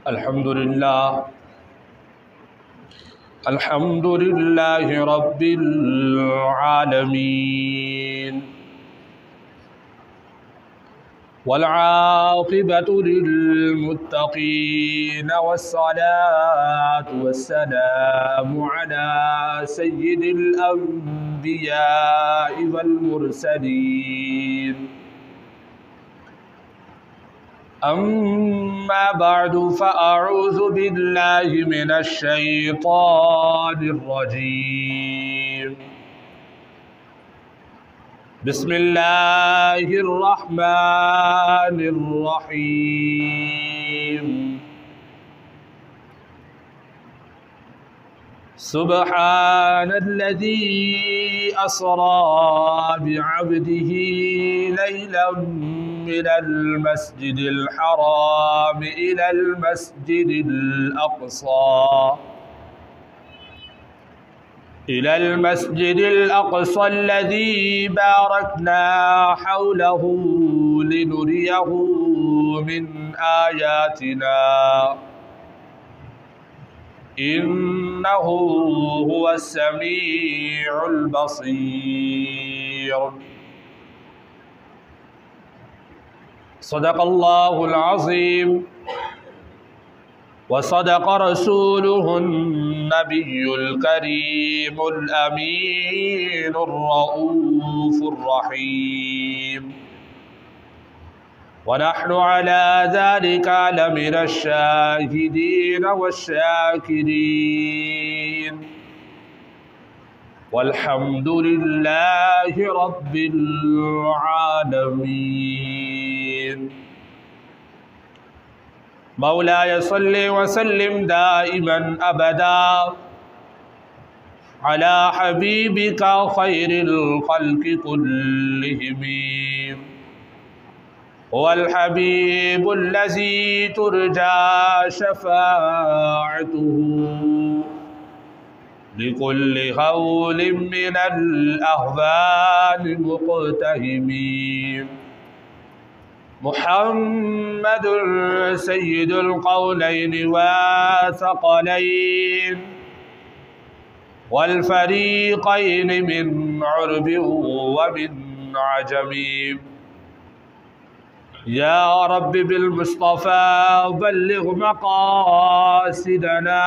अल्हम्दुलिल्लाहि रब्बिल आलमीन वल आक़िबतु लिल मुत्तक़ीन वस्सलातु वस्सलामु अला सय्यिदिल अंबियाइ वल मुरसलीन अम्मा बअदु फ़अऊज़ु बिल्लाहि मिनश शैतानिर रजीम बिस्मिल्लाहिर रहमानिर रहीम सुब्हानल्लज़ी अस्रा बिअब्दिही लैलन मिनल मस्जिदिल हराम इलल मस्जिदिल अक़सा अल्लज़ी बारकना हौलहु लिनुरियहु मिन आयातिना इन्नहु हुवस समीउल बसीर। सदक़ल्लाहुल अज़ीम व सदक़ रसूलुहुन नबियुल करीमुल अमीनुर रऊफ़ुर रहीम व नहनु अला ज़ालिका लमिनश शाहिदीन वश्शाकिरीन वल्हम्दुलिल्लाहि रब्बिल आलमीन। मौलाय सल्लि व सल्लिम दाइमन अबदा अला हबीबिका खैरिल खल्क़ि कुल्लिहिम वल हबीबुल्लज़ी तुरजा शफ़ाअतुहु लिकुल्लि हौलिम मिनल अहवानि मुक़तहिमीन। मुहम्मदुर सय्यिदुल क़ौलैनि व सक़लैन वल फ़रीक़ैनि मिन उर्बिन व मिन अजमी। या रब्बि बिल मुस्तफ़ा बल्लिग़ मक़ासिदना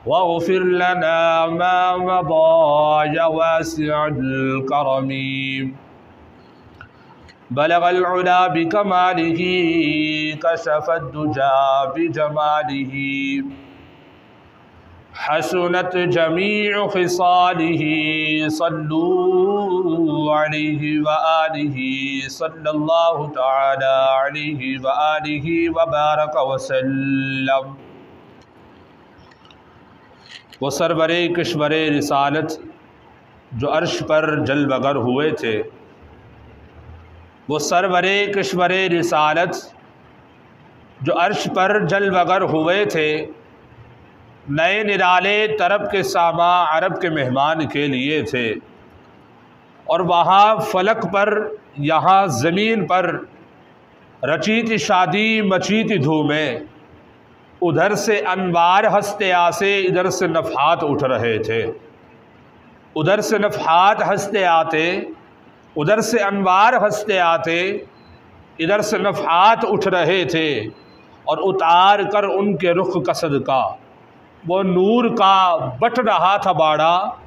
वग़फ़िर लना मा मदा या वासिअल करमी। बलगल उला बिकमालिही कशफ़द दुजा बिजमालिही हसनत जमीउ ख़िसालिही सल्लू अलैहि व आलिही सल्लल्लाहु तआला अलैहि व आलिही व बारक व सल्लम। वो सरवरे किश्वरे रिसालत जो अर्श पर जलवगर हुए थे, वो सरवरे किश्वरे रिसालत जो अर्श पर जलवगर हुए थे, नए निराले तरब के सामा अरब के मेहमान के लिए थे। और वहाँ फलक पर यहाँ ज़मीन पर रची थी शादी मची थी धूमें, उधर से अनवार हंसते आसे इधर से नफ़हात उठ रहे थे। उधर से नफ़हात हंसते आते, उधर से अनवार हंसते आते, इधर से नफ़हात उठ रहे थे। और उतार कर उनके रुख का सदका वो नूर का बट रहा था बाड़ा,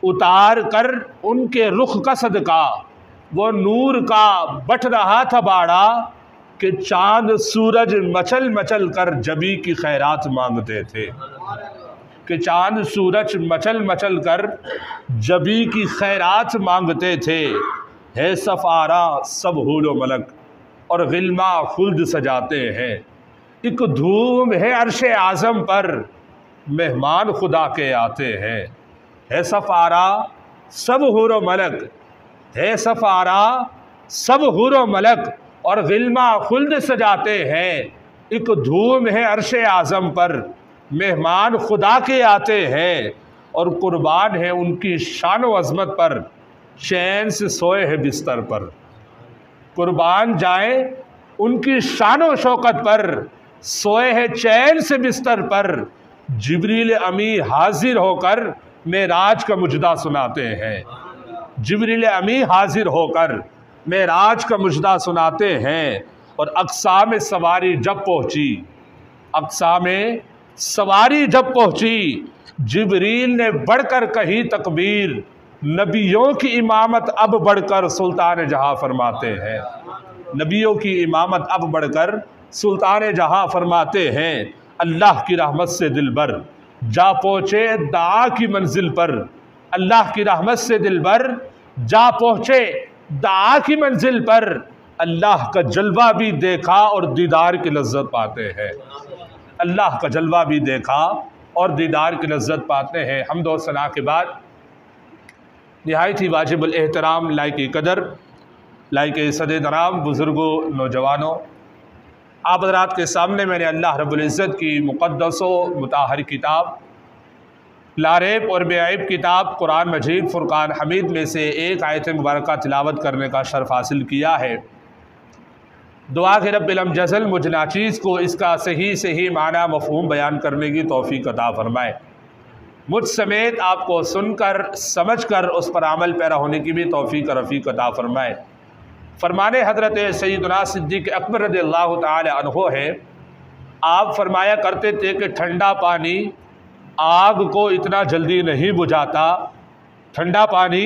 उतार कर उनके रुख का सदका वो नूर का बट रहा था बाड़ा, कि चांद सूरज मचल मचल कर जबी की खैरात मांगते थे। कि चांद सूरज मचल मचल कर जबी की खैरात मांगते थे। है सफ़ारा सब हूल व मलक और गिल्मा खुल्द सजाते हैं। एक धूम है अर्शे आज़म पर मेहमान खुदा के आते हैं। है सफ़ारा सब हूर व मलक, है सफ़ारा सब हूर व मलक और गिल्मा खुल्द सजाते हैं। एक धूम है अर्शे आज़म पर मेहमान खुदा के आते हैं। और कुर्बान है उनकी शान व अज़मत पर चैन से सोए हैं बिस्तर पर। कुर्बान जाए उनकी शान शौकत पर सोए हैं चैन से बिस्तर पर, जिब्रील अमी हाजिर होकर मेराज का मुजदा सुनाते हैं। जिब्रील अमी हाजिर होकर मेराज का मुजदा सुनाते हैं। और अक्सा में सवारी जब पहुंची, अक्सा में सवारी जब पहुंची, जिब्रील ने बढ़कर कही तकबीर, नबियों की इमामत अब बढ़कर सुल्तान जहां फरमाते हैं। नबियों की इमामत अब बढ़कर सुल्तान जहां फरमाते हैं। अल्लाह की रहमत से दिलबर जा पहुँचे दाआ की मंजिल पर, अल्लाह की रहमत से दिलबर जा पहुँचे दाआ की मंजिल पर, अल्लाह का जलवा भी देखा और दीदार की लज्जत पाते हैं। अल्लाह का जलवा भी देखा और दीदार की लज्जत पाते हैं। हम्द और सना के बाद निहायत ही वाजिबुल एहतराम लायक कदर, लायक सदर-ए-कराम, बुज़ुर्गों, नौजवानों, आप हज़रात के सामने मैंने अल्लाह रब्बुल इज़्ज़त की मुक़द्दस व मुताहर किताब, लारेब और बेअब किताब कुरान मजीद फ़ुरक़ान हमीद में से एक आयत मुबारक तिलावत करने का शर्फ़ हासिल किया है। दुआ के रब्बिल अज़ल मुझ नाचीज़ को इसका सही माना मफ़हूम बयान करने की तौफ़ीक़ अता फ़रमाए। मुझ समेत आपको सुनकर समझकर उस पर अमल पैरा होने की भी तौफ़ीक़ रफ़ीक़ अता फ़रमाए। फरमाने हज़रत सैयदना सिद्दीक़ अकबर रज़ियल्लाहु ताला अन्हु है, आप फरमाया करते थे कि ठंडा पानी आग को इतना जल्दी नहीं बुझाता, ठंडा पानी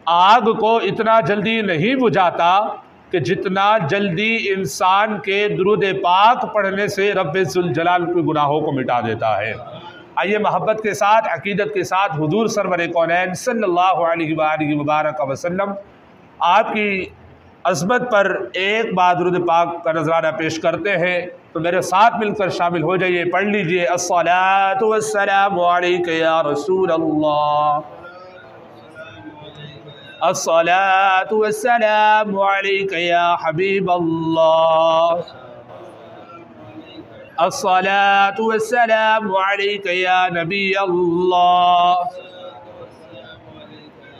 आग को इतना जल्दी नहीं बुझाता कि जितना जल्दी इंसान के दुरूद पाक पढ़ने से रब्बे ज़ुल जलाल के गुनाहों को मिटा देता है। आइए मोहब्बत के साथ, अकीदत के साथ हुजूर सरवर कौनैन सल्लल्लाहु अलैहि वसल्लम आपकी अज़मत पर एक बार दुरूद पाक का नज़राना पेश करते हैं। तो मेरे साथ मिलकर शामिल हो जाइए, पढ़ लीजिए। अस्सलातु वस्सलामु अलैका या रसूल अल्लाह, अस्सलातु वस्सलामु अलैका या हबीब अल्लाह, अस्सलातु वस्सलामु अलैका या नबी अल्लाह,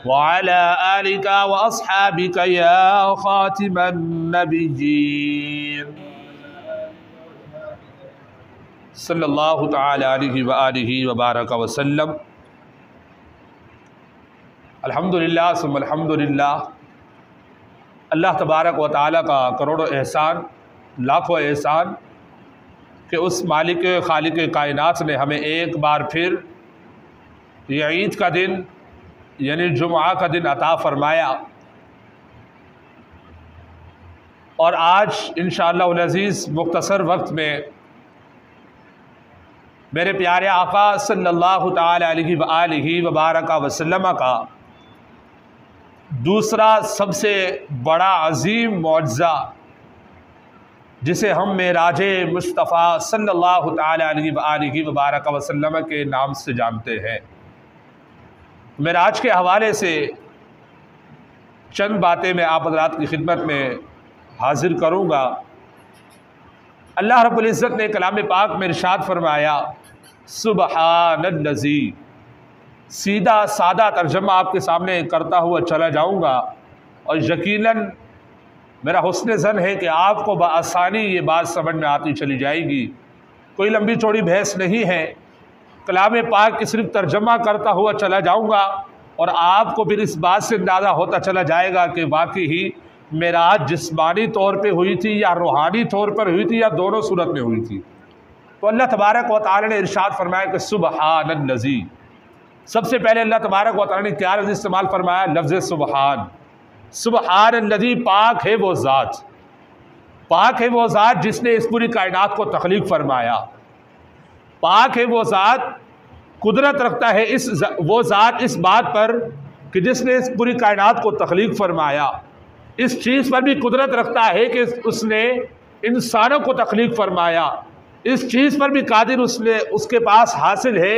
व अला आलिका व अस्हाबिका या खातिमन नबिय्यीन सल्लल्लाहु तआला अलैहि व आलिहि व बारक वसल्लम। अल्हम्दुलिल्लाह सुम्मा अल्हम्दुलिल्लाह। अल्लाह तबारक व तआला का करोड़ों एहसान, लाखों एहसान कि उस मालिक खालिक कायनात ने हमें एक बार फिर ये ईद का दिन यानी जुम्आ का दिन अता फ़रमाया। और आज इंशाअल्लाह अज़ीज़ मुख्तसर वक्त में मेरे प्यारे आका सल्लल्लाहु ताला अलैहि व आलिहि व बारक वसल्लम का दूसरा सबसे बड़ा अजीम मौजज़ा, जिसे हम मेराजे मुस्तफ़ा सल्लल्लाहु ताला अलैहि व आलिहि व बारक वसल्लम के नाम से जानते हैं। मेराज के हवाले से चंद बातें मैं आप हज़रात की खिदमत में हाजिर करूँगा। अल्लाह रब्बुल इज़्ज़त ने कलाम पाक में इरशाद फरमाया, सुबहानल्लज़ी। सीधा सादा तर्जमा आपके सामने करता हुआ चला जाऊँगा और यकीनन मेरा हुस्न ज़न है कि आपको बआसानी ये बात समझ में आती चली जाएगी। कोई लंबी चौड़ी बहस नहीं है, कलाम पाक की सिर्फ तर्जमा करता हुआ चला जाऊँगा और आपको फिर इस बात से अंदाज़ा होता चला जाएगा कि वाकई ही मेराज जिस्मानी तौर पे हुई थी या रूहानी तौर पर हुई थी या दोनों सूरत में हुई थी। तो अल्लाह तबारक व तआला ने इरशाद फरमाया कि सुबहानल्लज़ी। सबसे पहले अल्लाह तबारक व तआला ने क्या लफ्ज़ इस्तेमाल फरमाया? लफ्ज़ सुबहान। सुबहानल्लज़ी, पाक है वो ज़ात, पाक है वो ज़ात जिसने इस पूरी कायनात को तख्लीक फरमाया। पाक है वो ज़ात, कुदरत रखता है वो ज़ात इस बात पर कि जिसने इस पूरी कायनात को तख्लीक फरमाया। इस चीज़ पर भी कुदरत रखता है कि उसने इंसानों को तख्लीक फरमाया। इस चीज़ पर भी कादिर उसके पास हासिल है।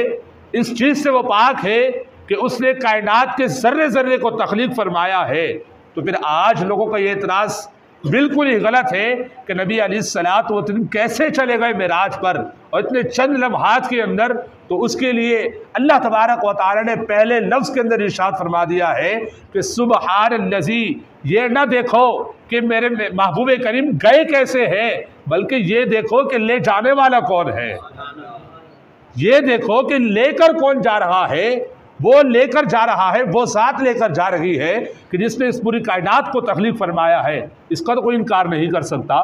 इस चीज़ से वो पाक है कि उसने कायनात के ज़र्रे ज़र्रे को तख्लीक फरमाया है। तो फिर आज लोगों का ये एतराज़ बिल्कुल ही गलत है कि नबी अलैहिस्सलातु वस्सलाम कैसे चले गए मेराज पर और इतने चंद लम्हात के अंदर। तो उसके लिए अल्लाह तबारक व तआला ने पहले लफ्ज़ के अंदर इरशाद फरमा दिया है कि सुबहानल्लज़ी, ये ना देखो कि मेरे महबूब करीम गए कैसे हैं, बल्कि ये देखो कि ले जाने वाला कौन है, ये देखो कि लेकर कौन जा रहा है। वो लेकर जा रहा है, वो साथ लेकर जा रही है कि जिसने इस पूरी कायनात को तख्लीक फरमाया है, इसका तो कोई इनकार नहीं कर सकता।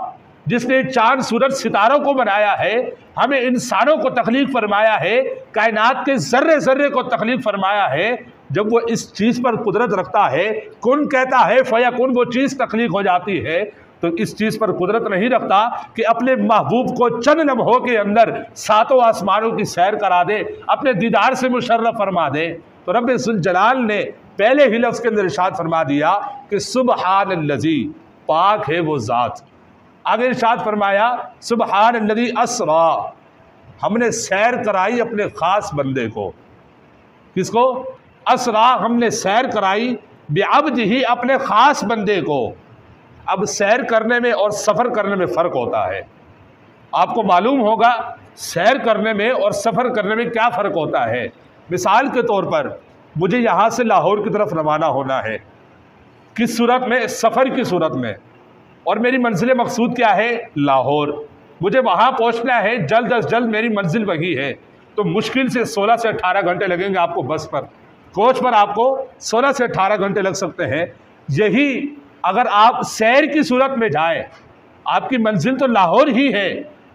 जिसने चांद सूरज सितारों को बनाया है, हमें इंसानों को तख्लीक फरमाया है, कायनात के जर्रे जर्रे को तख्लीक फरमाया है। जब वो इस चीज़ पर कुदरत रखता है, कुन कहता है फयाकुन, वो चीज़ तख्लीक हो जाती है। तो इस चीज़ पर कुदरत नहीं रखता कि अपने महबूब को चंद लम्हों के अंदर सातों आसमानों की सैर करा दे, अपने दीदार से मुशर्रफ फरमा दे। तो रब्बे ज़ुल जलाल ने पहले ही लफ्ज़ के अंदर इरशाद फरमा दिया कि सुबहानल्लज़ी, पाक है वो ज़ात। आगे इरशाद फरमाया सुबहानल्लज़ी अस्रा, हमने सैर कराई अपने ख़ास बंदे को। किसको? अस्रा, हमने सैर कराई बिअब्दिही, अपने ख़ास बंदे को। अब सैर करने में और सफ़र करने में फ़र्क होता है। आपको मालूम होगा सैर करने में और सफ़र करने में क्या फ़र्क होता है। मिसाल के तौर पर मुझे यहाँ से लाहौर की तरफ रवाना होना है, किस सूरत में? सफ़र की सूरत में। और मेरी मंजिल मकसूद क्या है? लाहौर। मुझे वहाँ पहुँचना है, जल्द अज जल्द मेरी मंजिल वही है। तो मुश्किल से 16 से 18 घंटे लगेंगे आपको बस पर, कोच पर आपको 16 से 18 घंटे लग सकते हैं। यही अगर आप सैर की सूरत में जाएं, आपकी मंजिल तो लाहौर ही है,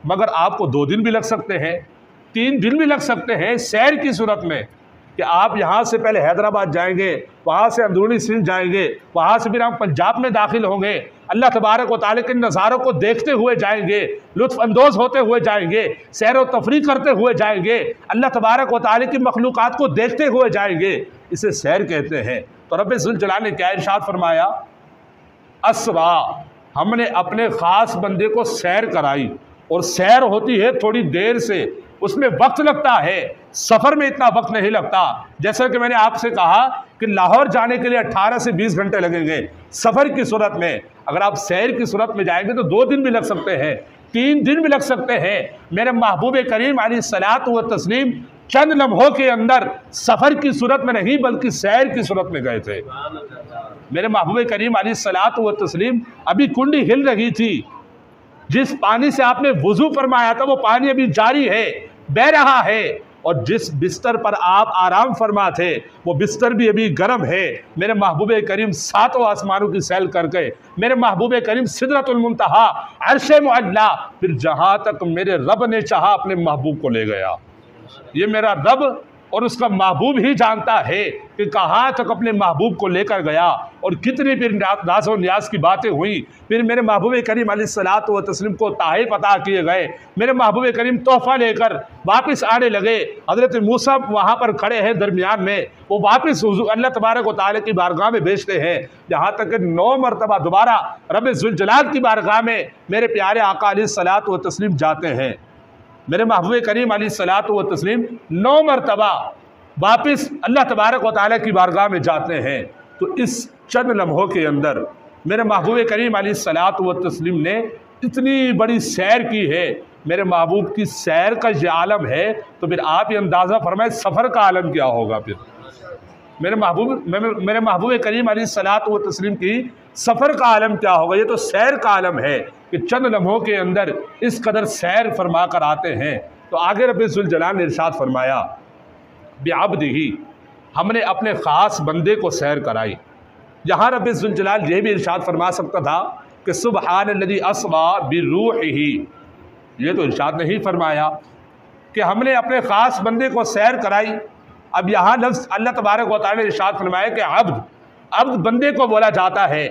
मगर आपको 2 दिन भी लग सकते हैं, 3 दिन भी लग सकते हैं सैर की सूरत में। कि आप यहाँ से पहले हैदराबाद जाएंगे, वहाँ से अंदरूनी सिंध जाएंगे, वहाँ से फिर हम पंजाब में दाखिल होंगे, अल्लाह तबारक व तआला के नज़ारों को देखते हुए जाएंगे, लुत्फ़ अंदोज़ होते हुए जाएंगे, सैर व तफरीह करते हुए जाएंगे, अल्लाह तबारक व तआला की मखलूक़ात को देखते हुए जाएंगे। इसे सैर कहते हैं। तो रब्बे ज़ुल जलाल ने क्या इरशाद फरमाया? अस्रा, हमने अपने ख़ास बंदे को सैर कराई। और सैर होती है थोड़ी देर से, उसमें वक्त लगता है, सफ़र में इतना वक्त नहीं लगता। जैसा कि मैंने आपसे कहा कि लाहौर जाने के लिए 18 से 20 घंटे लगेंगे सफ़र की सूरत में। अगर आप सैर की सूरत में जाएंगे तो 2 दिन भी लग सकते हैं, 3 दिन भी लग सकते हैं। मेरे महबूब करीम अलैहिस्सलातु व तस्लीम चंद लम्हों के अंदर सफ़र की सूरत में नहीं बल्कि सैर की सूरत में गए थे। मेरे महबूब करीम अलैहिस्सलातु व तस्लीम, अभी कुंडी हिल रही थी, जिस पानी से आपने वुज़ू फरमाया था वो पानी अभी जारी है, बह रहा है। और जिस बिस्तर पर आप आराम फरमा थे वो बिस्तर भी अभी गर्म है। मेरे महबूब करीम 7 आसमानों की सैल कर गए। मेरे महबूब करीम सिदरतुल मुंतहा, अर्शे मुअल्ला, फिर जहाँ तक मेरे रब ने चाहा अपने महबूब को ले गया। ये मेरा रब और उसका महबूब ही जानता है कि कहाँ तक अपने महबूब को लेकर गया और कितनी फिर नाज़ो न्याज की बातें हुई। फिर मेरे महबूब करीम अलैहिस्सलातु व तस्लीम को ताहिफ अता किए गए। मेरे महबूब करीम तोहफ़ा लेकर वापस आने लगे। हज़रत मूसा वहाँ पर खड़े हैं दरमियान में, वो वापस अल्लाह तबारक व तआला की बारगाह में भेजते हैं। यहाँ तक कि 9 मरतबा दोबारा रब्बे ज़ुल जलाल की बारगाह में मेरे प्यारे आका अलैहिस्सलातु व तस्लीम जाते हैं। मेरे महबूब करीम अलैहिस्सलातु व तस्लीम 9 मरतबा वापस अल्लाह तबारक व तआला की बारगाह में जाते हैं। तो इस चंद लम्हों के अंदर मेरे महबूब करीम अलैहिस्सलातु व तस्लीम ने इतनी बड़ी सैर की है। मेरे महबूब की सैर का ये आलम है, तो फिर आप ये अंदाज़ा फरमाएं सफ़र का आलम क्या होगा। फिर मेरे महबूब करीम अलैहिस्सलातु व तस्लीम की सफ़र का आलम क्या होगा। ये तो सैर का आलम है कि चंद लम्हों के अंदर इस कदर सैर फरमा कर आते हैं। तो आगे रब्बे ज़ुल जलाल ने इरशाद फरमाया बिअब्दिही, हमने अपने ख़ास बंदे को सैर कराई। यहाँ रब्बे ज़ुल जलाल ये भी इरशाद फरमा सकता था कि सुबहानल्लज़ी अस्रा बिरूहिही, ये तो इरशाद नहीं फरमाया कि हमने अपने ख़ास बंदे को सैर कराई। अब यहाँ लफ्ज़ अल्लाह तबारक व तआला ने इरशाद फरमाया कि अब्द बंदे को बोला जाता है।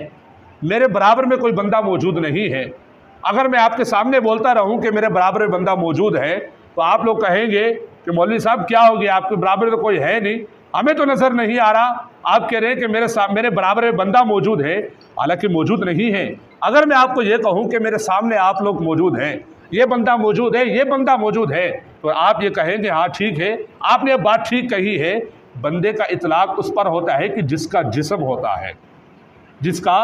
मेरे बराबर में कोई बंदा मौजूद नहीं है। अगर मैं आपके सामने बोलता रहूं कि मेरे बराबर में बंदा मौजूद है तो आप लोग कहेंगे कि मौलवी साहब क्या हो गया, आपके बराबर तो कोई है नहीं, हमें तो नज़र नहीं आ रहा। आप कह रहे हैं कि मेरे बराबर में बंदा मौजूद है, हालांकि मौजूद नहीं है। अगर मैं आपको ये कहूँ कि मेरे सामने आप लोग मौजूद हैं, ये बंदा मौजूद है, ये बंदा मौजूद है, तो आप ये कहेंगे हाँ ठीक है, आपने ये बात ठीक कही है। बंदे का इतलाक उस पर होता है कि जिसका जिस्म होता है, जिसका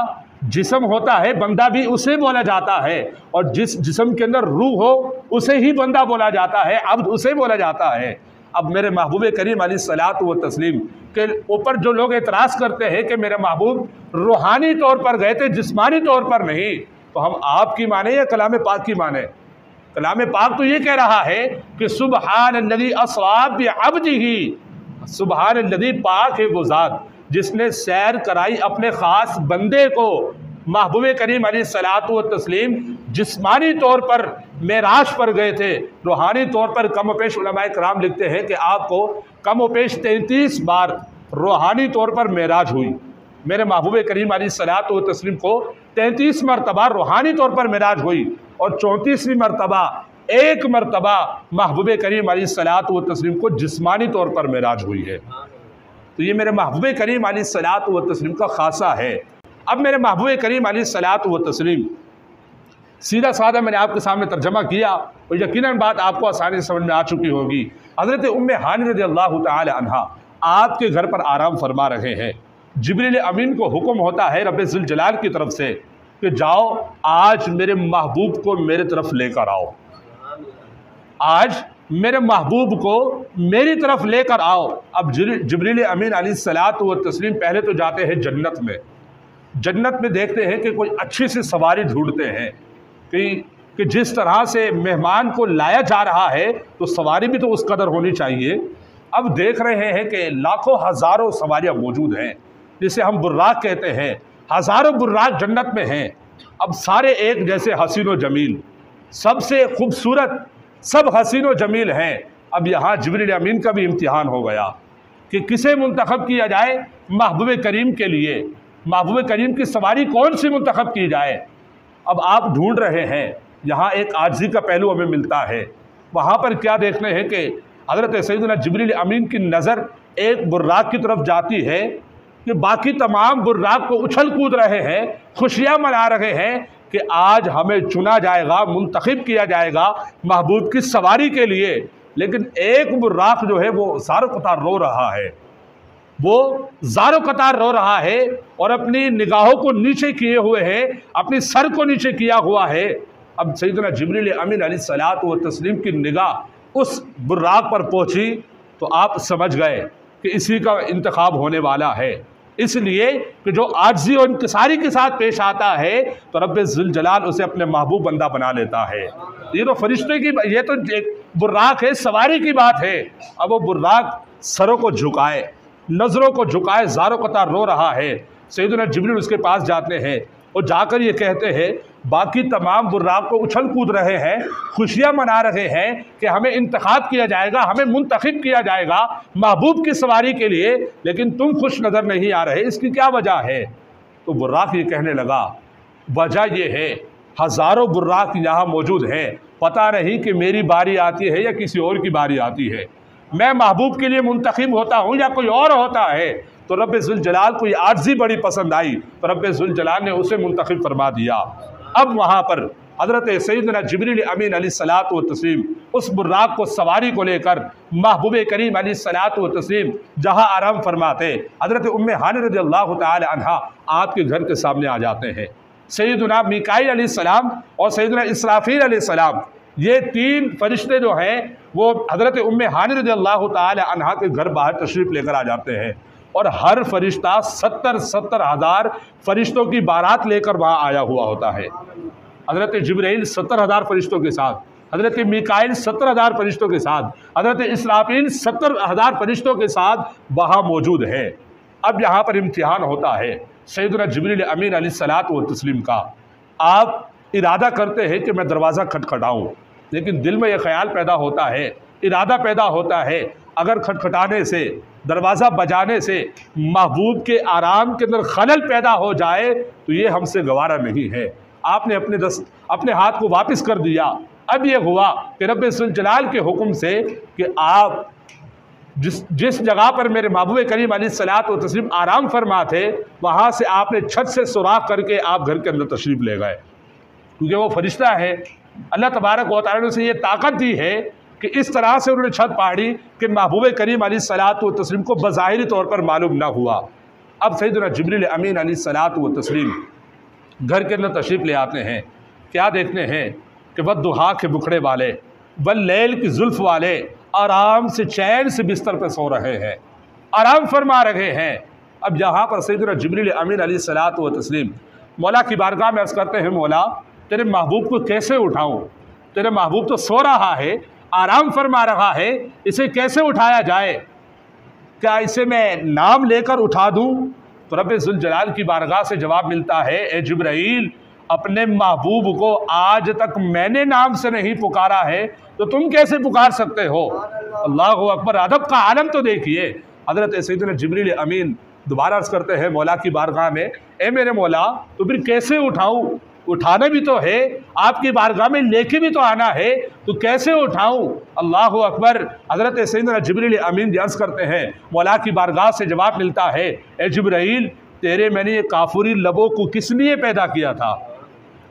जिस्म होता है बंदा भी उसे बोला जाता है, और जिस जिस्म के अंदर रूह हो उसे ही बंदा बोला जाता है, अब्द उसे बोला जाता है। अब मेरे महबूब करीम अलैहिस्सलात व तस्लीम के ऊपर जो लोग एतराज़ करते हैं कि मेरे महबूब रूहानी तौर पर गए थे, जिस्मानी तौर पर नहीं, तो हम आपकी माने या कलाम पाक की माने? कलाम पाक तो ये कह रहा है कि सुबहानल्लज़ी अस्रा बिअब्दिही, सुबहानल्लज़ी, पाक है वो ज़ात जिसने सैर कराई अपने ख़ास बंदे को। महबूब करीम अलैहिस्सलात व तस्लीम जिस्मानी तौर पर मेराज पर गए थे, रूहानी तौर पर कम पेश उलमाए कराम लिखते हैं कि आपको कम पेश 33 बार रूहानी तौर पर मेराज हुई। मेरे महबूब करीम अलैहिस्सलात व तस्लीम को 33 मरतबा रूहानी तौर पर मेराज हुई, और 34वीं मरतबा एक मरतबा महबूब करीम अलैहिस्सलात व तस्लीम को जिस्मानी तौर पर मेराज हुई है। तो ये मेरे महबूब करीम अलैहिस्सलात व तस्लीम का खासा है। अब मेरे महबूब करीम अलैहिस्सलात व तस्लीम, सीधा साधा मैंने आपके सामने तर्जमा किया और यकीनन बात आपको आसानी से समझ में आ चुकी होगी। हज़रत उम्मे हानी रज़ियल्लाहु तआला अन्हा आपके घर पर आराम फरमा रहे हैं। जिब्रील अमीन को हुक्म होता है रब्बे ज़ुल जलाल की तरफ से कि जाओ आज मेरे महबूब को मेरे तरफ लेकर आओ, आज मेरे महबूब को मेरी तरफ लेकर आओ। अब जिब्रील अमीन अलैहिस्सलात व तस्लीम पहले तो जाते हैं जन्नत में। जन्नत में देखते हैं कि कोई अच्छी सी सवारी ढूंढते हैं कि जिस तरह से मेहमान को लाया जा रहा है तो सवारी भी तो उस कदर होनी चाहिए। अब देख रहे हैं कि लाखों हज़ारों सवारियाँ मौजूद हैं, जिसे हम बुर्राक कहते हैं। हज़ारों बुर्राक जन्नत में हैं। अब सारे एक जैसे हसीन व जमील, सबसे खूबसूरत, सब हसीन व जमील हैं। अब यहाँ जिब्रील अमीन का भी इम्तिहान हो गया कि किसे मुंतखब किया जाए महबूब करीम के लिए, महबूब करीम की सवारी कौन सी मुंतखब की जाए। अब आप ढूंढ रहे हैं, यहाँ एक आजिज़ी का पहलू हमें मिलता है। वहाँ पर क्या देखते हैं कि हज़रत सैयदना जिब्रील अमीन की नज़र एक बुर्राक की तरफ जाती है कि बाकी तमाम बुर्राक को उछल कूद रहे हैं, खुशियाँ मना रहे हैं कि आज हमें चुना जाएगा, मुंतखब किया जाएगा महबूब की सवारी के लिए। लेकिन एक बुर्राक जो है वो ज़ारो कतार रो रहा है, वो ज़ारो कतार रो रहा है और अपनी निगाहों को नीचे किए हुए है, अपनी सर को नीचे किया हुआ है। अब सैयदना जिब्रील अमीन अलैहिस्सलात व तस्लीम की निगाह उस बुर्राक पर पहुंची तो आप समझ गए कि इसी का इंतखाब होने वाला है। इसलिए कि जो आजिज़ी और इंकिसारी के साथ पेश आता है तो रब्बे ज़ुल जलाल उसे अपने महबूब बंदा बना लेता है। ये तो फरिश्ते की, ये तो एक बुर्राक है, सवारी की बात है। अब वो बुर्राक सरों को झुकाए, नज़रों को झुकाए, ज़ारो कतार रो रहा है। सैयदना जिब्रील उसके पास जाते हैं और जाकर ये कहते हैं, बाकी तमाम बुर्राक को उछल कूद रहे हैं, खुशियाँ मना रहे हैं कि हमें इंतखाब किया जाएगा, हमें मुंतखब किया जाएगा महबूब की सवारी के लिए, लेकिन तुम खुश नज़र नहीं आ रहे, इसकी क्या वजह है? तो बुर्राक ये कहने लगा, वजह ये है हज़ारों बुर्राक यहाँ मौजूद हैं, पता नहीं कि मेरी बारी आती है या किसी और की बारी आती है, मैं महबूब के लिए मुंतखब होता हूँ या कोई और होता है। तो रब्बे ज़ुल जलाल को ये आजिज़ी बड़ी पसंद आई तो रब्बे ज़ुल जलाल ने उसे मुंतखब फरमा दिया। अब वहाँ पर हज़रत सैयदना जिब्रील अमीन अलैहिस्सलात व तस्लीम उस बुर्राक को सवारी को लेकर महबूब करीम अलैहिस्सलात व तस्लीम जहाँ आराम फरमाते, हज़रत उम्मे हानी रज़ियल्लाहु तआला अन्हा आपके घर के सामने आ जाते हैं। सैयदना मीकाईल अलैहिस्सलाम और सैयदना इसराफील अलैहिस्सलाम, ये तीन फरिश्ते जो हैं वो हज़रत उम्मे हानी रज़ियल्लाहु तआला अन्हा के घर बाहर तशरीफ़ लेकर आ जाते हैं और हर फरिश्ता 70 हज़ार फरिश्तों की बारात लेकर वहाँ आया हुआ होता है। हज़रत जिब्राइल 70,000 फरिश्तों के साथ, हज़रत मीकाईल 70,000 फरिश्तों के साथ, हज़रत इसराफील 70,000 फरिश्तों के साथ वहाँ मौजूद है। अब यहाँ पर इम्तिहान होता है सैयदना जिब्रील अमीन अलैहिस्सलात व तस्लीम का। आप इरादा करते हैं कि मैं दरवाज़ा खटखटाऊँ, लेकिन दिल में यह ख्याल पैदा होता है, इरादा पैदा होता है, अगर खटखटाने से, दरवाज़ा बजाने से महबूब के आराम के अंदर खलल पैदा हो जाए तो ये हमसे गवारा नहीं है। आपने अपने हाथ को वापस कर दिया। अब ये हुआ कि रब्बे ज़ुल जलाल के हुक्म से कि आप जिस जगह पर मेरे महबूब करीम अलैहिस्सलात व तस्लीम आराम फरमा थे, वहाँ से आपने छत से सुराख करके आप घर के अंदर तशरीफ़ ले गए, क्योंकि वो फरिश्ता है। अल्लाह तबारक व तआला ने उसे ये ताकत दी है कि इस तरह से उन्होंने छत पाड़ी कि महबूब करीम अलैहिस्सलात व तस्लीम को बज़ाहिरी तौर पर मालूम ना हुआ। अब सैयदना जिब्रील अमीन अलैहिस्सलात व तस्लीम घर के अंदर तशरीफ़ ले आते हैं, क्या देखते हैं कि वह दुहा के बुखड़े वाले, वह लैल की जुल्फ़ वाले आराम से चैन से बिस्तर पर सो रहे हैं, आराम फरमा रहे हैं। अब यहाँ पर सैयदना जिब्रील अमीन अलैहिस्सलातु व तस्लीम मौला की बारगाह में अर्ज़ करते हैं, मौला तेरे महबूब को कैसे उठाऊँ, तेरे महबूब तो सो रहा है, आराम फरमा रहा है, इसे कैसे उठाया जाए, क्या इसे मैं नाम लेकर उठा दूँ? तो रब्बे ज़ुल जलाल की बारगाह से जवाब मिलता है, ए जिब्राईल, अपने महबूब को आज तक मैंने नाम से नहीं पुकारा है तो तुम कैसे पुकार सकते हो? अल्लाहु अकबर, अदब का आलम तो देखिए। हज़रत सैयदना जिब्रील अमीन दोबारा अर्ज़ करते हैं मौला की बारगाह में, ए मेरे मौला तो फिर कैसे उठाऊँ? उठाना भी तो है, आपकी बारगाह में लेके भी तो आना है, तो कैसे उठाऊँ? अल्लाहु अकबर। हज़रत सैयदना जिब्रील अमीन अर्ज़ करते हैं, मौला की बारगाह से जवाब मिलता है, ए जिब्राईल, तेरे मैंने ये काफुरी लबों को किस लिए पैदा किया था?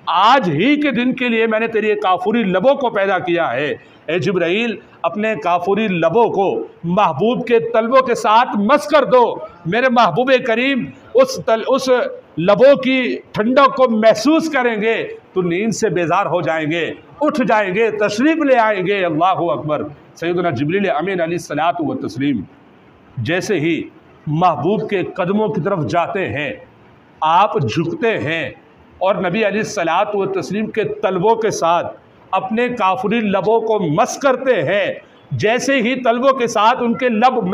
आज ही के दिन के लिए मैंने तेरी काफुरी लबों को पैदा किया है। ए जिब्राईल, अपने काफुरी लबों को महबूब के तलबों के साथ मस कर दो। मेरे महबूब करीम उस लबों की ठंडक को महसूस करेंगे तो नींद से बेजार हो जाएंगे, उठ जाएंगे, तशरीफ़ ले आएंगे। अल्लाहु अकबर। सैयदना जिब्रील अमीन अलैहिस्सलातु व तस्लीम जैसे ही महबूब के कदमों की तरफ जाते हैं, आप झुकते हैं और नबी अलैहिस्सलातु व तस्लीम के तलबों के साथ अपने काफुरी लबों को मस करते हैं। जैसे ही तलबों के साथ उनके लब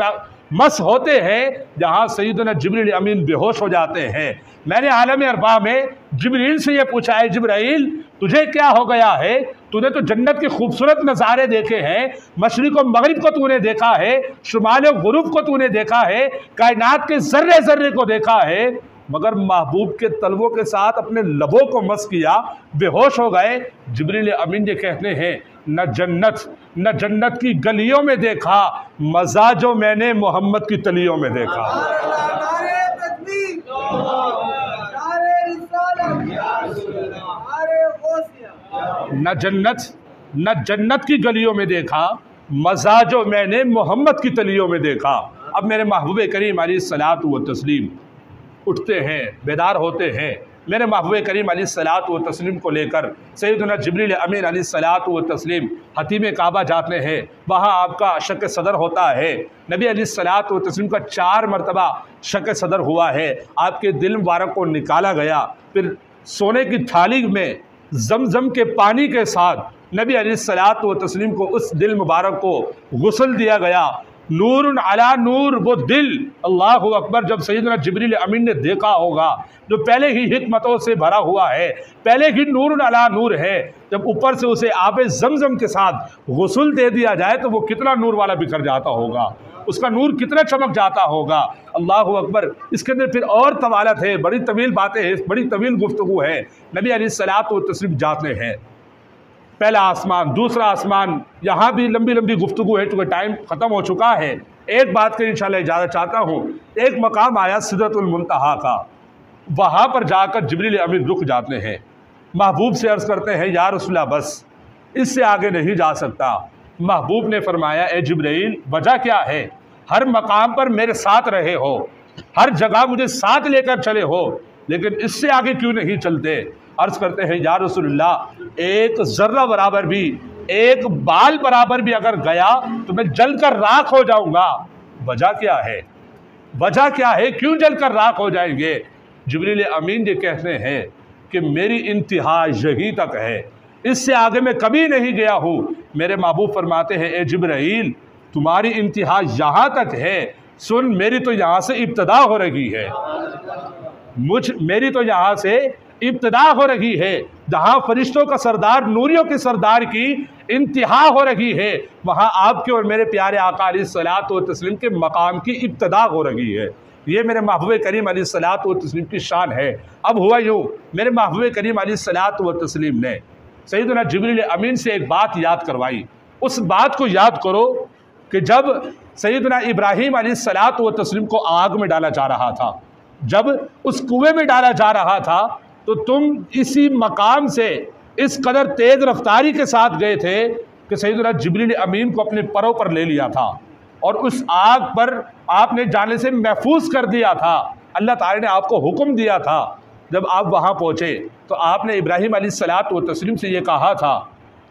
मस होते हैं, जहाँ सैयदना जिब्रील अमीन बेहोश हो जाते हैं। मैंने आलम अरबा में जिब्रील से ये पूछा है, जिब्राईल तुझे क्या हो गया है? तूने तो जन्नत के खूबसूरत नज़ारे देखे हैं, मशरिक़ और मगरिब को तूने देखा है, शुमाल और गुरूब को तूने देखा है, कायनात के ज़र्रे ज़र्रे को देखा है, मगर महबूब के तलबों के साथ अपने लबों को मस किया, बेहोश हो गए। जिब्रील अमीन ये कहते हैं, न जन्नत की गलियों में देखा, मज़ा जो मैंने मोहम्मद की तलियों में देखा। न जन्नत की गलियों में देखा, मज़ा जो मैंने मोहम्मद की तलियों में देखा। अब मेरे महबूब करीम अलैहिस्सलातु व तस्लीम उठते हैं, बेदार होते हैं। मेरे महबूब करीम अलैहिस्सलातु व तस्लीम को लेकर सैयदना जिब्रील अमीन अलैहिस्सलातु व तस्लीम हतीम काबा जाते हैं। वहाँ आपका शक सदर होता है। नबी अलैहिस्सलातु व तस्लीम का 4 मरतबा शक सदर हुआ है। आपके दिल मुबारक को निकाला गया, फिर सोने की थाली में जमजम के पानी के साथ नबी अलैहिस्सलातु व तस्लीम को उस दिल मुबारक को गुस्ल दिया गया। नूरुन अला नूर, वो दिल, अल्लाहु अकबर, जब सैयदना जिब्रील अमीन ने देखा होगा, जो पहले ही हिकमतों से भरा हुआ है, पहले ही नूरुन अला नूर है, जब ऊपर से उसे आबे ज़मज़म के साथ गुस्ल दे दिया जाए तो वो कितना नूर वाला बिखर जाता होगा, उसका नूर कितना चमक जाता होगा। अल्लाहु अकबर। इसके अंदर फिर और तवालत है, बड़ी तवील बातें हैं, बड़ी तवील गुफ्तगू है। नबी अलैहिस्सलातु व तस्लीम जाते हैं, पहला आसमान, दूसरा आसमान, यहाँ भी लंबी लंबी गुफ्तगू है, चूँकि टाइम ख़त्म हो चुका है। एक बात की इंशाअल्लाह इजाज़त चाहता हूँ। एक मकाम आया सिदरतुल मुंतहा का, वहाँ पर जाकर जिब्रील अमीन रुक जाते हैं, महबूब से अर्ज़ करते हैं, या रसूलल्लाह बस इससे आगे नहीं जा सकता। महबूब ने फरमाया, ए जिब्रील वजह क्या है? हर मकाम पर मेरे साथ रहे हो, हर जगह मुझे साथ लेकर चले हो, लेकिन इससे आगे क्यों नहीं चलते? अर्ज़ करते हैं, या रसूलल्लाह एक ज़र्रा बराबर भी, एक बाल बराबर भी अगर गया तो मैं जलकर राख हो जाऊंगा। वजह क्या है? वजह क्या है, क्यों जलकर राख हो जाएंगे? जिब्रील अमीन ये कहते हैं कि मेरी इंतहा यहीं तक है, इससे आगे मैं कभी नहीं गया हूँ। मेरे महबूब फरमाते हैं, ए जिब्राईल तुम्हारी इंतहा यहाँ तक है, सुन मेरी तो यहाँ से इब्तदा हो रही है, मेरी तो यहाँ से इब्तदा हो रही है। जहाँ फरिश्तों का सरदार, नूरियों के सरदार की इंतहा हो रही है, वहाँ आपके और मेरे प्यारे आका अलैहिस्सलातु व तस्लीम के मकाम की इब्तदा हो रही है। ये मेरे महबूब करीम अलैहिस्सलातु व तस्लीम की शान है। अब हुआ यूँ, मेरे महबूब करीम अलैहिस्सलातु व तस्लीम ने सैयदना जिब्रील अमीन से एक बात याद करवाई। उस बात को याद करो कि जब सैयदना इब्राहीम अलैहिस्सलातु व तस्लीम को आग में डाला जा रहा था, जब उस कुएं में डाला जा रहा था, तो तुम इसी मकाम से इस कदर तेज़ रफ्तारी के साथ गए थे कि सैयदना जिब्रील अमीन को अपने परों पर ले लिया था और उस आग पर आपने जाने से महफूज कर दिया था। अल्लाह ताला ने आपको हुक्म दिया था जब आप वहाँ पहुँचे तो आपने इब्राहीम अलैहिस्सलातु व तस्लीम से ये कहा था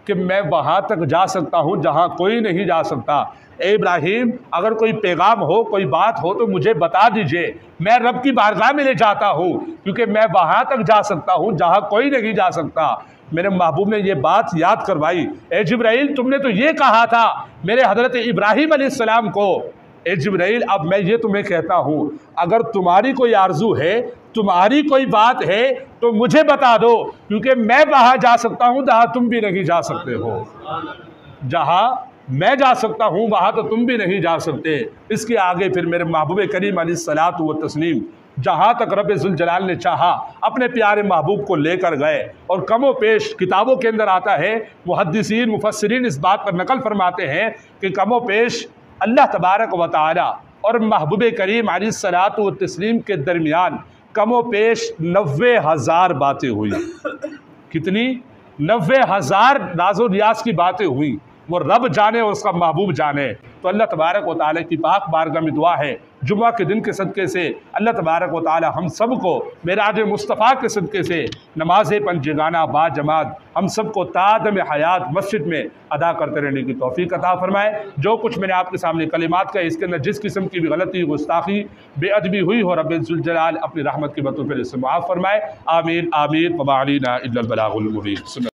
कि मैं वहाँ तक जा सकता हूँ जहाँ कोई नहीं जा सकता। ए इब्राहीम, अगर कोई पैगाम हो, कोई बात हो तो मुझे बता दीजिए, मैं रब की बारगाह में ले जाता हूँ, क्योंकि मैं वहाँ तक जा सकता हूँ जहाँ कोई नहीं जा सकता। मेरे महबूब ने ये बात याद करवाई, ए जिब्राइल, तुमने तो ये कहा था मेरे हज़रत इब्राहीम अलैहिस्सलाम को। ए जिब्राइल, अब मैं ये तुम्हें कहता हूँ, अगर तुम्हारी कोई आरजू है, तुम्हारी कोई बात है तो मुझे बता दो, क्योंकि मैं वहाँ जा सकता हूँ जहाँ तुम भी नहीं जा सकते हो। जहाँ मैं जा सकता हूँ वहाँ तो तुम भी नहीं जा सकते। इसके आगे फिर मेरे महबूब करीम अलैहिस्सलातु व तस्लीम जहाँ तक रब ज़ुल जलाल ने चाहा अपने प्यारे महबूब को लेकर गए। और कमो पेश किताबों के अंदर आता है, मुहद्दिसीन मुफस्सिरीन इस बात पर नकल फरमाते हैं कि कमो पेश अल्लाह तबारक व तआला और महबूब करीम अलैहिस्सलातु व तस्लीम के दरमियान कमो पेश 90,000 बातें हुई। कितनी? 90,000 नाज़ो रियाज की बातें हुई। वो रब जाने और उसका महबूब जाने। तो अल्लाह तबारक व तआला की पाक बारगाह में दुआ है, जुम्मा के दिन के सदक़े से अल्लाह तबारक व तआला हम सब को मेराज मुस्तफ़ा के सदक़े से नमाज पंजगाना बाजमात हम सब को तादम हयात मस्जिद में अदा करते रहने की तौफीक अता फरमाए। जो कुछ मैंने आपके सामने कलिमात का, इसके अंदर जिस किस्म की भी गलती, गुस्ताखी, बेअदबी हुई हो, रब ज़ुल जलाल अपनी रहमत की बतौर से माफ़ फरमाए। आमीन आमीन। व मा अलैना इल्लल बलागुल मुबीन।